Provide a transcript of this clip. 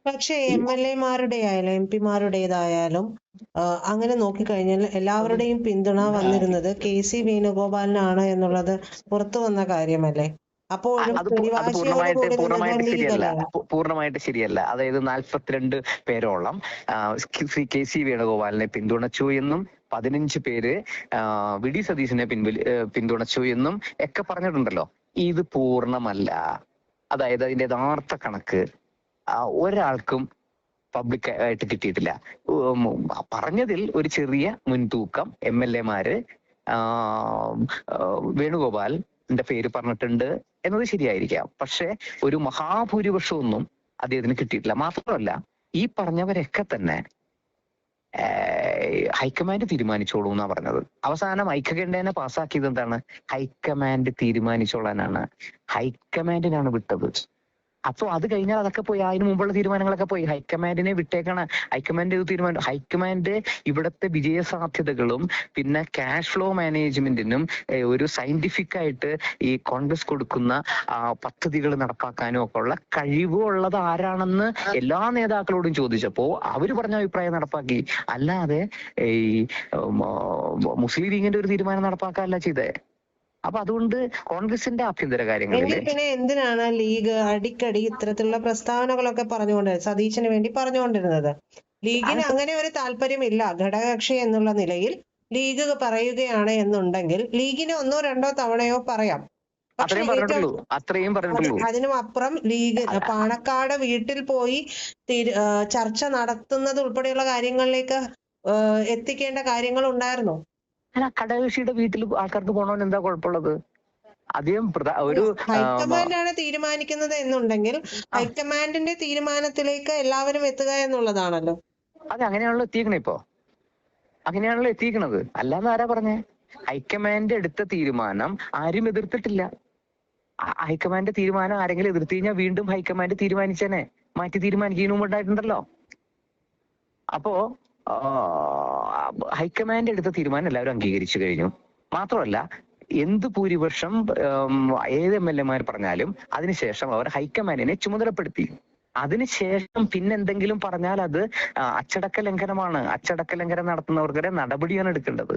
പക്ഷേ ഈ MLA-മാരുടെ ആയാലും MP-മാരുടേതായാലും അങ്ങനെ നോക്കിക്കഴിഞ്ഞാൽ എല്ലാവരുടെയും പിന്തുണ വന്നിരുന്നത് KC വേണുഗോപാലിനാണ് എന്നുള്ളത് പുറത്തു വന്ന കാര്യമല്ലേ? അപ്പോഴും അത് പിടിവാശിയോട് കൂടി നിന്നത് ലീഗ് ശരിയല്ല. അല്ലേ? പൂർണ്ണമായിട്ട് ശരിയല്ല. അതായത് 42 പേരോളം ശ്രീ KC വേണുഗോപാലിനെ പിന്തുണച്ചു എന്നും 15 പേര് VD സതീശനെ പിന്തുണച്ചു എന്നും ഒക്കെ പറഞ്ഞിട്ടുണ്ടല്ലോ. ഇത് പൂർണ്ണമല്ല. അതായത് അതിന്റെ യഥാർത്ഥ കണക്ക് ഒരാൾക്കും പബ്ലിക് ആയിട്ട് കിട്ടിയിട്ടില്ല. പറഞ്ഞതിൽ ഒരു ചെറിയ മുൻതൂക്കം MLA-മാര് വേണുഗോപാലിന്റെ പേര് പറഞ്ഞിട്ടുണ്ട് എന്നത് ശരിയായിരിക്കാം. പക്ഷെ ഒരു മഹാഭൂരിപക്ഷമൊന്നും അദ്ദേഹത്തിന് കിട്ടിയിട്ടില്ല. മാത്രമല്ല, ഈ പറഞ്ഞവരൊക്കെ തന്നെ ഹൈക്കമാൻഡ് തീരുമാനിച്ചോളൂ എന്നാ പറഞ്ഞത്. അവസാനം ഐക്യകണ്ഠേന പാസ്സാക്കിയത് എന്താണ്? ഹൈക്കമാൻഡ് തീരുമാനിച്ചോളാനാണ്. ഹൈക്കമാൻഡിനാണ് വിട്ടത്. അപ്പൊ അത് കഴിഞ്ഞാൽ അതൊക്കെ പോയി. അതിന് മുമ്പുള്ള തീരുമാനങ്ങളൊക്കെ പോയി. ഹൈക്കമാൻഡിനെ വിട്ടേക്കാണ്. ഹൈക്കമാൻഡ് തീരുമാനം. ഹൈക്കമാൻഡ് ഇവിടുത്തെ വിജയ സാധ്യതകളും പിന്നെ ക്യാഷ് ഫ്ലോ മാനേജ്മെന്റിനും ഒരു സയന്റിഫിക് ആയിട്ട് ഈ കോൺഗ്രസ് കൊടുക്കുന്ന പദ്ധതികൾ നടപ്പാക്കാനും ഒക്കെ ഉള്ള കഴിവുള്ളത് ആരാണെന്ന് എല്ലാ നേതാക്കളോടും ചോദിച്ചപ്പോ അവര് പറഞ്ഞ അഭിപ്രായം നടപ്പാക്കി. അല്ലാതെ ഈ മുസ്ലിം ലീഗിന്റെ ഒരു തീരുമാനം നടപ്പാക്കാനല്ല ചെയ്തേ. അപ്പൊ അതുകൊണ്ട് കോൺഗ്രസിന്റെ ആഭ്യന്തര കാര്യങ്ങളിൽ പിന്നെ എന്തിനാണ് ലീഗ് അടിക്കടി ഇത്തരത്തിലുള്ള പ്രസ്താവനകളൊക്കെ സതീശന് വേണ്ടി പറഞ്ഞുകൊണ്ടിരുന്നത്? ലീഗിന് അങ്ങനെ ഒരു താല്പര്യമില്ല. ഘടകകക്ഷി എന്നുള്ള നിലയിൽ ലീഗ് പറയുകയാണ് എന്നുണ്ടെങ്കിൽ ലീഗിന് 1 2 തവണയോ പറയാം. പക്ഷെ അതിനും അപ്പുറം ലീഗ് പാണക്കാട് വീട്ടിൽ പോയി ചർച്ച നടത്തുന്നത് ഉൾപ്പെടെയുള്ള കാര്യങ്ങളിലേക്ക് എത്തിക്കേണ്ട കാര്യങ്ങൾ ഉണ്ടായിരുന്നോ? ഘടകകക്ഷിയുടെ വീട്ടിൽ ആൾക്കാർക്ക് പോകണമെന്ന് എന്താ കുഴപ്പമുള്ളത്? ആദ്യം ഒരു ഹൈക്കമാൻഡാണ് തീരുമാനിക്കുന്നത് എന്നുണ്ടെങ്കിൽ ഹൈക്കമാൻഡിന്റെ തീരുമാനത്തിലേക്ക് എല്ലാവരും എത്തുക എന്നുള്ളതാണല്ലോ. അതെ, അങ്ങനെയാണല്ലോ എത്തിക്കണേ. ഇപ്പോ അങ്ങനെയാണല്ലോ എത്തിക്കണത്. അല്ലാതെ ആരാ പറഞ്ഞേ? ഹൈക്കമാൻഡ് എടുത്ത തീരുമാനം ആരും എതിർത്തിട്ടില്ല. ഹൈക്കമാൻഡ് തീരുമാനം ആരെങ്കിലും എതിർത്ത് കഴിഞ്ഞാൽ വീണ്ടും ഹൈക്കമാൻഡ് തീരുമാനിച്ചേനെ മാറ്റി തീരുമാനിക്കുന്നതിന് മുമ്പ് ഉണ്ടായിട്ടുണ്ടല്ലോ. അപ്പോ ഹൈക്കമാൻഡ് എടുത്ത തീരുമാനം എല്ലാവരും അംഗീകരിച്ചു കഴിഞ്ഞു. മാത്രമല്ല, എന്ത് ഭൂരിപക്ഷം ഏത് MLA-മാർ പറഞ്ഞാലും അതിനുശേഷം അവർ ഹൈക്കമാൻഡിനെ ചുമതലപ്പെടുത്തി. അതിനുശേഷം പിന്നെന്തെങ്കിലും പറഞ്ഞാൽ അത് അച്ചടക്ക ലംഘനമാണ്. അച്ചടക്ക ലംഘനം നടത്തുന്നവർക്കെതിരെ നടപടിയാണ് എടുക്കേണ്ടത്.